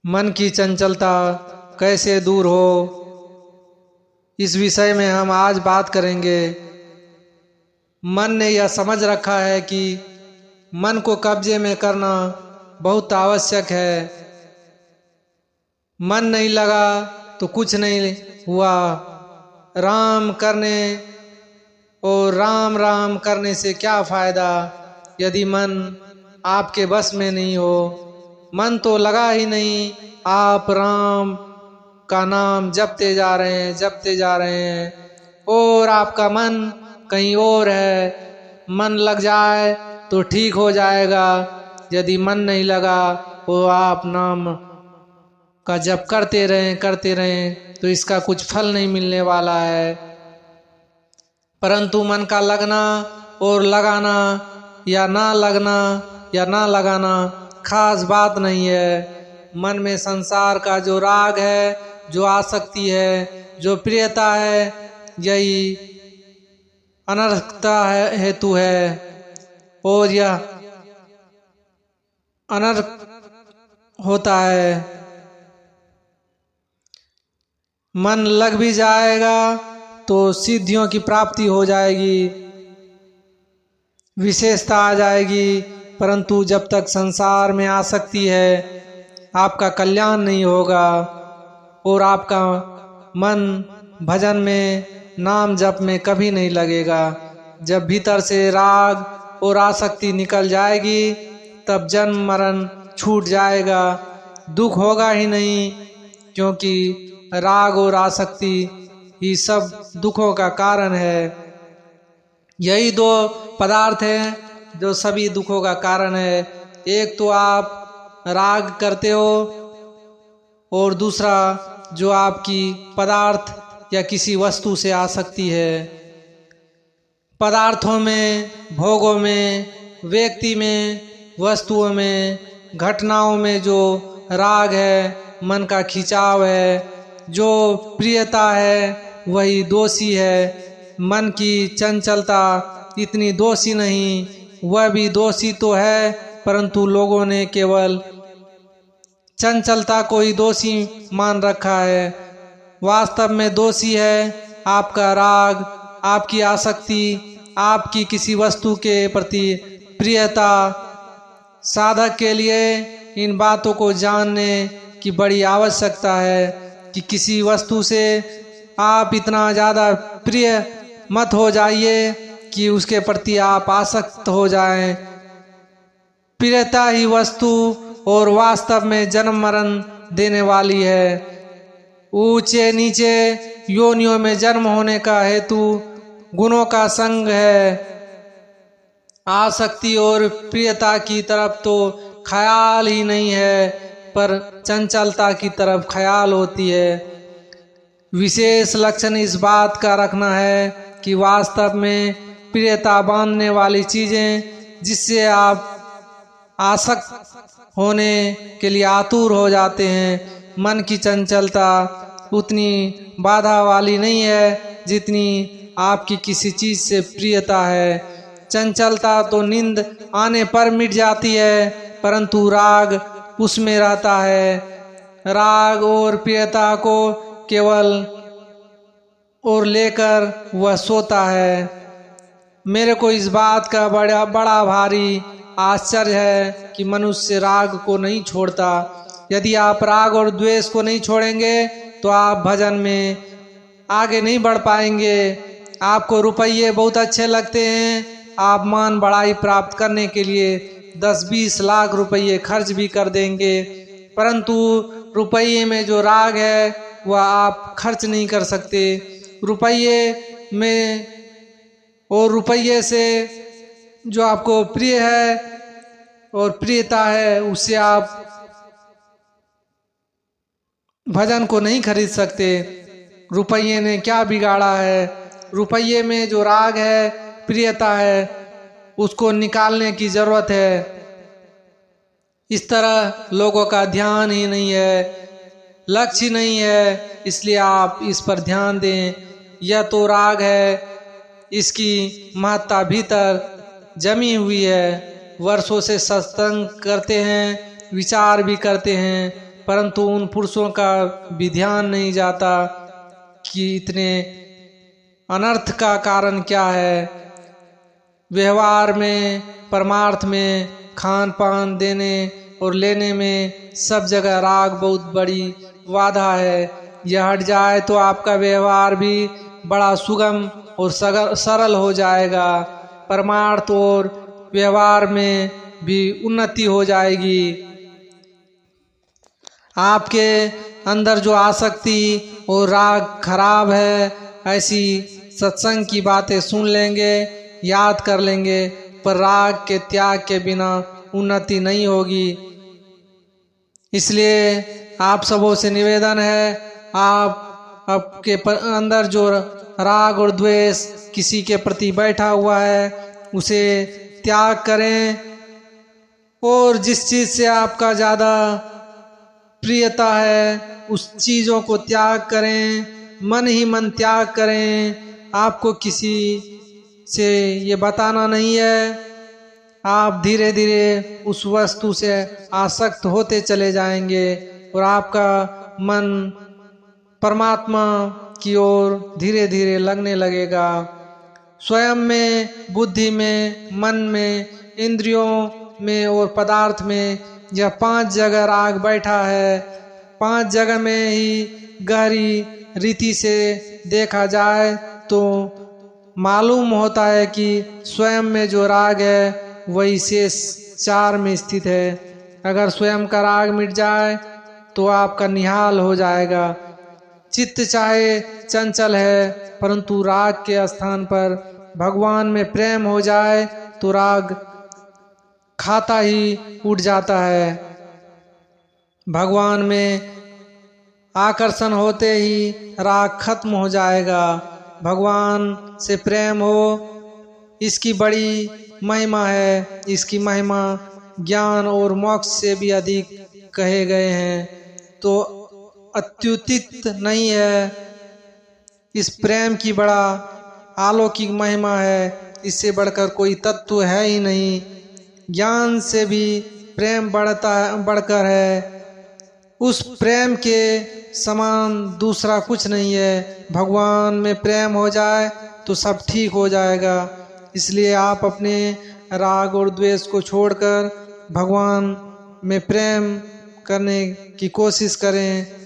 मन की चंचलता कैसे दूर हो, इस विषय में हम आज बात करेंगे। मन ने यह समझ रखा है कि मन को कब्जे में करना बहुत आवश्यक है। मन नहीं लगा तो कुछ नहीं हुआ। राम करने और राम राम करने से क्या फ़ायदा यदि मन आपके बस में नहीं हो। मन तो लगा ही नहीं, आप राम का नाम जपते जा रहे हैं और आपका मन कहीं और है। मन लग जाए तो ठीक हो जाएगा, यदि मन नहीं लगा तो आप नाम का जप करते रहें तो इसका कुछ फल नहीं मिलने वाला है। परंतु मन का लगना और लगाना या ना लगाना खास बात नहीं है। मन में संसार का जो राग है, जो आसक्ति है, जो प्रियता है, यही अनर्थता हेतु है और यह अनर्थ होता है। मन लग भी जाएगा तो सिद्धियों की प्राप्ति हो जाएगी, विशेषता आ जाएगी, परंतु जब तक संसार में आसक्ति है आपका कल्याण नहीं होगा और आपका मन भजन में, नाम जप में कभी नहीं लगेगा। जब भीतर से राग और आसक्ति निकल जाएगी तब जन्म मरण छूट जाएगा, दुख होगा ही नहीं, क्योंकि राग और आसक्ति ही सब दुखों का कारण है। यही दो पदार्थ हैं जो सभी दुखों का कारण है। एक तो आप राग करते हो और दूसरा जो आपकी पदार्थ या किसी वस्तु से आसक्ति है। पदार्थों में, भोगों में, व्यक्ति में, वस्तुओं में, घटनाओं में जो राग है, मन का खिंचाव है, जो प्रियता है, वही दोषी है। मन की चंचलता इतनी दोषी नहीं, वह भी दोषी तो है, परंतु लोगों ने केवल चंचलता को ही दोषी मान रखा है। वास्तव में दोषी है आपका राग, आपकी आसक्ति, आपकी किसी वस्तु के प्रति प्रियता। साधक के लिए इन बातों को जानने की बड़ी आवश्यकता है कि किसी वस्तु से आप इतना ज़्यादा प्रिय मत हो जाइए कि उसके प्रति आप आसक्त हो जाएं। प्रियता ही वस्तु और वास्तव में जन्म मरण देने वाली है। ऊंचे नीचे योनियों में जन्म होने का हेतु गुणों का संग है। आसक्ति और प्रियता की तरफ तो ख्याल ही नहीं है, पर चंचलता की तरफ ख्याल होती है। विशेष लक्षण इस बात का रखना है कि वास्तव में प्रियता बांधने वाली चीजें, जिससे आप आसक्त होने के लिए आतुर हो जाते हैं, मन की चंचलता उतनी बाधा वाली नहीं है जितनी आपकी किसी चीज से प्रियता है। चंचलता तो नींद आने पर मिट जाती है, परंतु राग उसमें रहता है। राग और प्रियता को केवल और लेकर वह सोता है। मेरे को इस बात का बड़ा भारी आश्चर्य है कि मनुष्य राग को नहीं छोड़ता। यदि आप राग और द्वेष को नहीं छोड़ेंगे तो आप भजन में आगे नहीं बढ़ पाएंगे। आपको रुपये बहुत अच्छे लगते हैं, आप मान बढ़ाई प्राप्त करने के लिए 10-20 लाख रुपये खर्च भी कर देंगे, परंतु रुपये में जो राग है वह आप खर्च नहीं कर सकते। रुपये में और रुपये से जो आपको प्रिय है और प्रियता है, उससे आप भजन को नहीं खरीद सकते। रुपये ने क्या बिगाड़ा है? रुपये में जो राग है, प्रियता है, उसको निकालने की जरूरत है। इस तरह लोगों का ध्यान ही नहीं है, लक्ष्य नहीं है, इसलिए आप इस पर ध्यान दें। यह तो राग है, इसकी महत्ता भीतर जमी हुई है। वर्षों से सत्संग करते हैं, विचार भी करते हैं, परंतु उन पुरुषों का भी ध्यान नहीं जाता कि इतने अनर्थ का कारण क्या है। व्यवहार में, परमार्थ में, खान पान, देने और लेने में सब जगह राग बहुत बड़ी बाधा है। यह हट जाए तो आपका व्यवहार भी बड़ा सुगम और सरल हो जाएगा। परमार्थ और व्यवहार में भी उन्नति हो जाएगी। आपके अंदर जो आसक्ति और राग खराब है, ऐसी सत्संग की बातें सुन लेंगे, याद कर लेंगे, पर राग के त्याग के बिना उन्नति नहीं होगी। इसलिए आप सबों से निवेदन है, आप आपके अंदर जो राग और द्वेष किसी के प्रति बैठा हुआ है उसे त्याग करें, और जिस चीज से आपका ज़्यादा प्रियता है उस चीज़ों को त्याग करें। मन ही मन त्याग करें। आपको किसी से ये बताना नहीं है। आप धीरे धीरे उस वस्तु से आसक्त होते चले जाएंगे और आपका मन परमात्मा की ओर धीरे धीरे लगने लगेगा। स्वयं में, बुद्धि में, मन में, इंद्रियों में और पदार्थ में यह 5 जगह राग बैठा है। 5 जगह में ही गहरी रीति से देखा जाए तो मालूम होता है कि स्वयं में जो राग है वही शेष 4 में स्थित है। अगर स्वयं का राग मिट जाए तो आपका निहाल हो जाएगा। चित्त चाहे चंचल है, परंतु राग के स्थान पर भगवान में प्रेम हो जाए तो राग खाता ही उठ जाता है। भगवान में आकर्षण होते ही राग खत्म हो जाएगा। भगवान से प्रेम हो, इसकी बड़ी महिमा है। इसकी महिमा ज्ञान और मोक्ष से भी अधिक कहे गए हैं, तो अत्युतित नहीं है। इस प्रेम की बड़ा अलौकिक महिमा है, इससे बढ़कर कोई तत्व है ही नहीं। ज्ञान से भी प्रेम बढ़कर है। उस प्रेम के समान दूसरा कुछ नहीं है। भगवान में प्रेम हो जाए तो सब ठीक हो जाएगा। इसलिए आप अपने राग और द्वेष को छोड़कर भगवान में प्रेम करने की कोशिश करें।